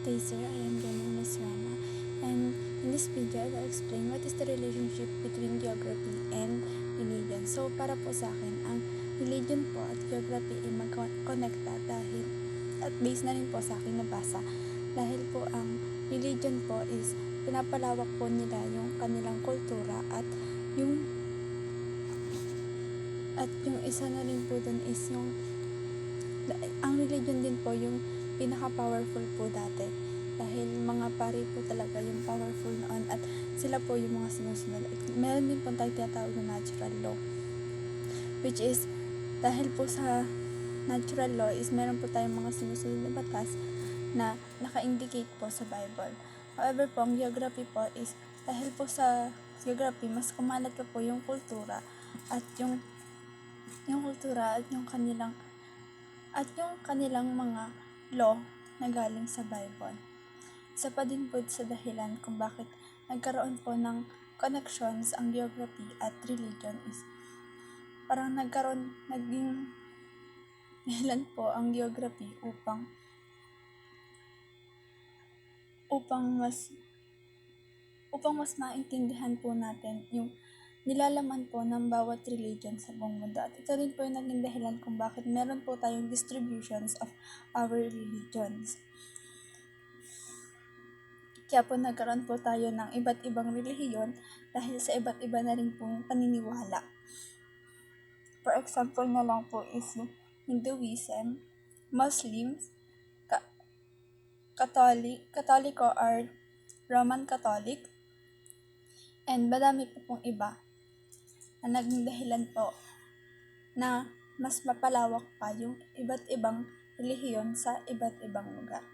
day, sir. I am Gana Masrana, and in this video, I will explain what is the relationship between geography and religion. So, para po sa akin, ang religion po at geography ay magkonekta dahil, at based na rin po sa aking nabasa, dahil po ang religion po is pinapalawak po nila yung kanilang kultura at yung isa na rin po dun is yung ang religion din po yung pinaka-powerful po dati dahil mga pari po talaga yung powerful noon at sila po yung mga sinusunod. Meron din po tayong tinatawag na natural law, which is dahil po sa natural law is meron po tayong mga sinusunod na batas na naka-indicate po sa Bible. However po, ang geography po is dahil po sa geography mas kumalat pa po yung kultura at yung kanilang mga law na galing sa Bible. Isa pa din po sa dahilan kung bakit nagkaroon po ng connections ang geography at religion is parang naging dahilan po ang geography upang mas maintindihan po natin yung nilalaman po ng bawat religion sa buong mundo. At ito rin po yung naging dahilan kung bakit meron po tayong distributions of our religions. Kaya po nagkaroon po tayo ng iba't ibang relihiyon dahil sa iba't iba na rin pong paniniwala. For example na lang po is yung Hinduism, Muslims, Katoliko or Roman Catholic, and madami po pong iba na naging dahilan po na mas mapalawak pa yung iba't ibang relihiyon sa iba't ibang lugar.